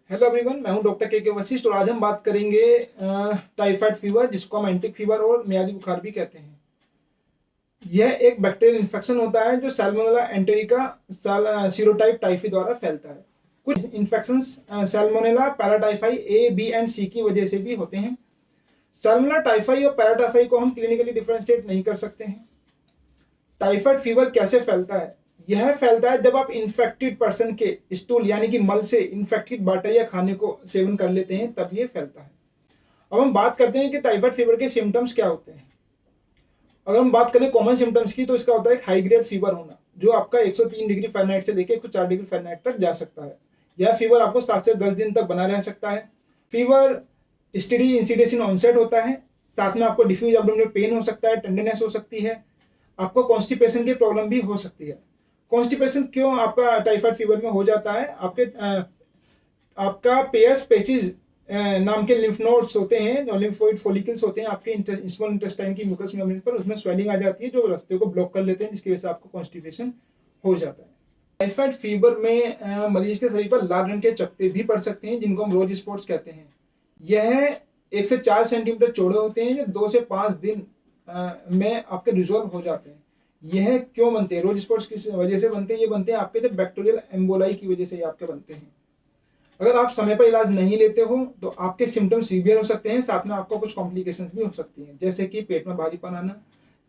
Hello everyone, मैं हूं doctor के वशिष्ठ और आज हम बात करेंगे टाइफाइड फीवर, जिसको हम एंटिक फीवर और मियादी बुखार भी कहते हैं। यह एक बैक्टीरियल इन्फेक्शन होता है जो सैल्मोनेला एंटेरिका सीरोटाइप टाइफी द्वारा फैलता है। कुछ infections salmonella paratyphi A, B and C की वजह से भी होते हैं। सैल्मोनेला टाइफाई और पैराटाइफाई को हम क्लिनिकली डिफरेंशिएट नहीं कर सकते हैं। टाइफाइड फीवर कैसे फैलता है? यह फैलता है जब आप इन्फेक्टेड पर्सन के स्टूल यानी कि मल से इन्फेक्टेड बैक्टीरिया खाने को सेवन कर लेते हैं, तब यह फैलता है। अब हम बात करते हैं कि टाइफाइड फीवर के सिम्टम्स क्या होते हैं। अगर हम बात करें कॉमन सिम्टम्स की, तो इसका होता है हाई ग्रेड फीवर होना, जो आपका 103 डिग्री फ़ारेनहाइट से लेकर 104 डिग्री फ़ारेनहाइट तक जा सकता है। यह फीवर आपको 7 से 10 दिन तक बना रह सकता है। Fever study incidence in onset होता है। साथ में आपको डिफ्यूज एब्डोमिनल पेन हो सकता है, टेंडरनेस हो सकती है, आपको कॉन्स्टिपेशन की प्रॉब्लम भी हो सकती है। कॉन्स्टिपेशन क्यों आपका टाइफाइड फीवर में हो जाता है? आपका पेयर्स पेचिज नाम के लिम्फ नोड्स होते हैं, जो लिम्फोइड फॉलिकल्स होते हैं आपके स्मॉल इंटेस्टाइन की म्यूकस मेम्ब्रेन पर, उसमें स्वेलिंग आ जाती है जो रास्ते को ब्लॉक कर लेते हैं, जिसकी वजह से आपको कॉन्स्टिपेशन हो जाता है। टाइफाइड फीवर में मरीज के शरीर पर लाल रंग के चकत्ते भी पड़ सकते हैं, जिनको हम रोज स्पॉट्स कहते हैं। यह 1 से 4 सेंटीमीटर चौड़े होते हैं, जो 2 से 5 दिन में आपके रिजॉल्व हो जाते हैं। यह क्यों बनते हैं? रोज स्पॉट्स किस वजह से बनते हैं? ये बनते हैं आपके जो बैक्टीरियल एम्बोलाई की वजह से आपके बनते हैं। अगर आप समय पर इलाज नहीं लेते हो तो आपके सिम्टम्स सीवियर हो सकते हैं, साथ में आपको कुछ कॉम्प्लिकेशंस भी हो सकती हैं, जैसे कि पेट में भारीपन आना,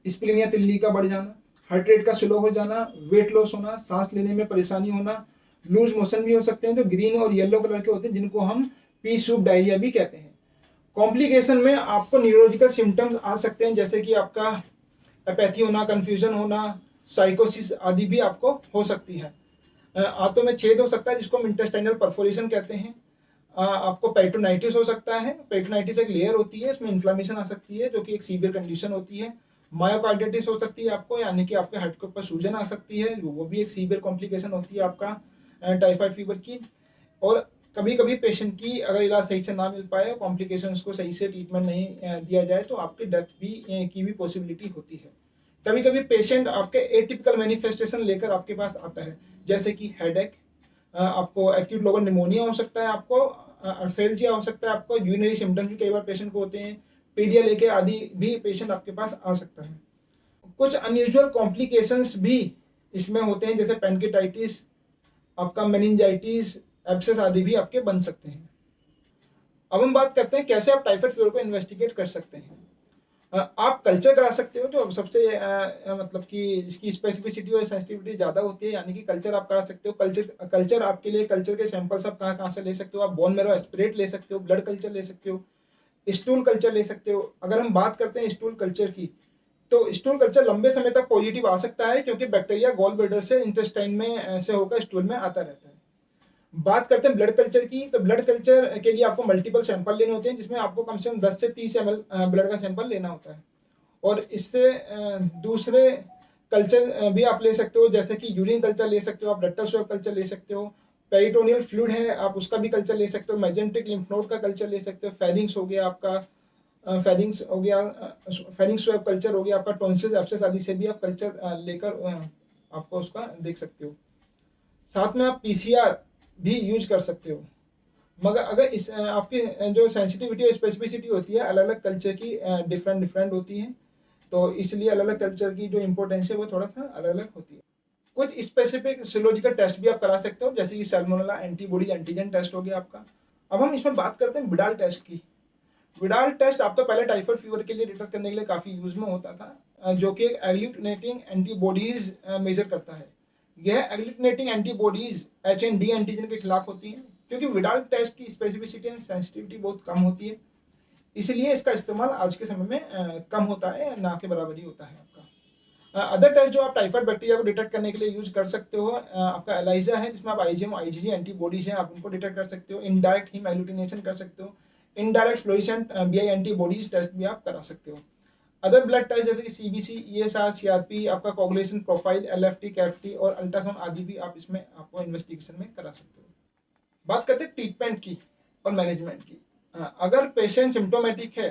स्प्लीन या तिल्ली का बढ़ जाना, हार्ट रेट का स्लो हो जाना, वेट लॉस होना, सांस लेने में परेशानी होना, लूज मोशन भी हो सकते हैं जो ग्रीन और येलो कलर के होते हैं, जिनको हम पी सूप डायरिया भी कहते हैं। कॉम्प्लिकेशन में आपको न्यूरोलॉजिकल सिम्टम्स आ सकते हैं, जैसे कि आपका एपैथी होना, कंफ्यूजन होना, साइकोसिस आदि भी आपको हो सकती है। आंतों में छेद हो सकता है, जिसको हम इंटेस्टाइनल परफोरेशन कहते हैं। आपको पेरिटोनाइटिस हो सकता है। पेरिटोनाइटिस एक लेयर होती है, इसमें इन्फ्लेमेशन आ सकती है, जो कि एक सीवियर कंडीशन होती है। मायोकार्डिटिस हो सकती है आपको, यानी कि आपके हार्ट के ऊपर सूजन आ सकती है, वो भी एक सीवियर कॉम्प्लिकेशन होती है आपका टाइफाइड फीवर की। और कभी कभी पेशेंट की अगर इलाज सही से ना मिल पाए, कॉम्प्लिकेशंस को सही से ट्रीटमेंट नहीं दिया जाए, तो आपकी डेथ भी की भी पॉसिबिलिटी होती है। कभी कभी पेशेंट आपके एटिपिकल मैनिफेस्टेशन लेकर आपके पास आता है, जैसे कि हेडेक, आपको एक्यूट लोबर निमोनिया हो सकता है, आपको अर्सेल्जिया हो सकता है, आपको यूरिनरी सिम्टम्स भी कई बार पेशेंट को होते हैं, पीडिया लेके आदि भी पेशेंट आपके पास आ सकता है। कुछ अनयूजुअल कॉम्प्लिकेशंस भी इसमें होते हैं, जैसे पेनकिटाइटिस, आपका मेनिंजाइटिस, एब्सेस आदि भी आपके बन सकते हैं। अब हम बात करते हैं कैसे आप टाइफाइड फीवर को इन्वेस्टिगेट कर सकते हैं। आप कल्चर करा सकते हो, जो सबसे मतलब कि इसकी स्पेसिफिसिटी और सेंसिटिविटी ज़्यादा होती है, यानी कि कल्चर आप करा सकते हो। कल्चर आपके लिए, कल्चर के सैंपल्स आप कहाँ कहाँ से ले सकते हो? आप बोन मैरो एस्पिरेट ले सकते हो, ब्लड कल्चर ले सकते हो, स्टूल कल्चर ले सकते हो। अगर हम बात करते हैं स्टूल कल्चर की, तो स्टूल कल्चर लंबे समय तक पॉजिटिव आ सकता है, क्योंकि बैक्टीरिया गॉल ब्लैडर से इंटेस्टाइन में से होकर स्टूल में आता रहता है। बात करते हैं ब्लड कल्चर की, तो ब्लड कल्चर के लिए आपको मल्टीपल सैंपल लेने होते हैं, जिसमें आपको कम से कम 10 से 30 ml ब्लड का सैंपल लेना होता है। और इससे दूसरे कल्चर भी आप ले सकते हो, जैसे कि यूरिन कल्चर ले सकते हो, आप रेक्टल स्वैब कल्चर ले सकते हो, पेरिटोनियल फ्लूइड है आप उसका भी कल्चर ले सकते हो, मेजेंटिक लिम्फ नोड का कल्चर ले सकते हो, फेरिंग्स हो गया आपका, फेरिंग्स हो गया, फेरिंग स्वैब कल्चर हो गया आपका, टॉन्सिल्स, एब्सेस आदि से भी आप कल्चर लेकर आपको उसका देख सकते हो। साथ में आप पीसीआर भी यूज कर सकते हो। मगर अगर इस आपकी जो सेंसिटिविटी और स्पेसिफिसिटी होती है अलग अलग कल्चर की डिफरेंट डिफरेंट होती है, तो इसलिए अलग अलग कल्चर की जो इंपॉर्टेंस है वो थोड़ा सा अलग अलग होती है। कुछ स्पेसिफिक सिरोलॉजिकल टेस्ट भी आप करा सकते हो, जैसे कि सैल्मोनेला एंटीबॉडी एंटीजन टेस्ट हो गया आपका। अब हम इसमें बात करते हैं विडाल टेस्ट की। विडाल टेस्ट आपका पहले टाइफाइड फीवर के लिए डिटेक्ट करने के लिए काफी यूज में होता था, जो कि एग्लूटिनेटिंग एंटीबॉडीज मेजर करता है। यह एग्लूटिनेटिंग एंटीबॉडीज HND एंटीजन के खिलाफ होती है। क्योंकि विडाल टेस्ट की स्पेसिफिसिटी एंड सेंसिटिविटी बहुत कम होती है, इसलिए इसका इस्तेमाल आज के समय में कम होता है, ना के बराबर ही होता है आपका। अदर टेस्ट जो आप टाइफाइड बैक्टीरिया को डिटेक्ट करने के लिए यूज कर सकते हो, आपका एलाइजा है, जिसमें आप IgM IgG एंटीबॉडीज हैं, आप उनको डिटेक्ट कर सकते हो। इनडायरेक्ट हीम एग्लूटिनेशन कर सकते हो। Indirect fluorescent BI antibodies test भी आप करा सकते हो। अदर ब्लड टेस्ट जैसे कि CBC, ESR, CRP, आपका कोगुलेशन प्रोफाइल, LFT, कैफटी और अल्ट्रासाउंड आदि भी आप इसमें आपको इन्वेस्टिगेशन में करा सकते हो। बात करते हैं ट्रीटमेंट की और मैनेजमेंट की। अगर पेशेंट सिम्टोमेटिक है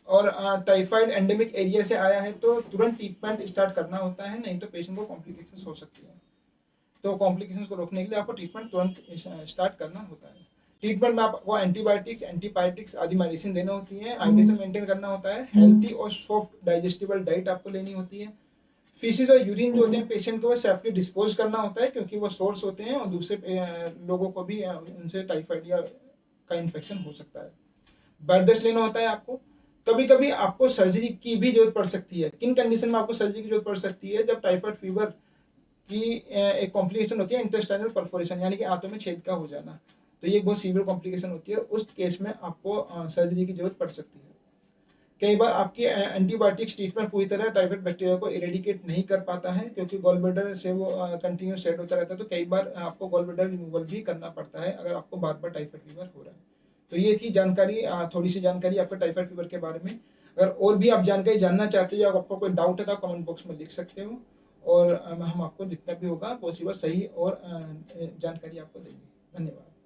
और टाइफाइड एंडेमिक एरिया से आया है तो तुरंत ट्रीटमेंट स्टार्ट करना होता है, नहीं तो पेशेंट को कॉम्प्लिकेशंस हो सकती है। तो कॉम्प्लिकेशंस को रोकने के लिए आपको ट्रीटमेंट तुरंत स्टार्ट करना होता है। ट्रीटमेंट में आपको एंटीबायोटिक्स आदि मेडिसिन देना होती है, हाइड्रेशन मेंटेन करना होता है, हेल्थी और सॉफ्ट डाइजेस्टिबल डाइट आपको लेनी होती है। फीसेस और यूरिन जो होते हैं पेशेंट को सेफली डिस्पोज करना होता है, क्योंकि वो सोर्स होते हैं और दूसरे लोगों को भी उनसे टाइफाइड या का इन्फेक्शन हो सकता है। बेड रेस्ट लेना होता है आपको। कभी कभी आपको सर्जरी की भी जरूरत पड़ सकती है। किन कंडीशन में आपको सर्जरी की जरूरत पड़ सकती है? जब टाइफाइड फीवर की एक कॉम्प्लिकेशन होती है इंटेस्टाइनल परफोरेशन, यानी कि आंतों में छेद का हो जाना, तो ये एक बहुत सीवियर कॉम्प्लिकेशन होती है। उस केस में आपको सर्जरी की जरूरत पड़ सकती है। कई बार आपकी एंटीबायोटिक्स ट्रीटमेंट पूरी तरह टाइफाइड बैक्टीरिया को इरेडिकेट नहीं कर पाता है, क्योंकि गॉल ब्लैडर से वो कंटिन्यू सेट होता रहता है, तो कई बार आपको गॉल ब्लैडर रिमूवल भी करना पड़ता है अगर आपको बार बार टाइफाइड फीवर हो रहा है। तो ये थी जानकारी, थोड़ी सी जानकारी आपको टाइफाइड फीवर के बारे में। अगर और भी आप जानकारी जानना चाहते हो या आपको कोई डाउट है तो आप कमेंट बॉक्स में लिख सकते हो, और हम आपको जितना भी होगा पॉसिबल सही और जानकारी आपको देंगे। धन्यवाद।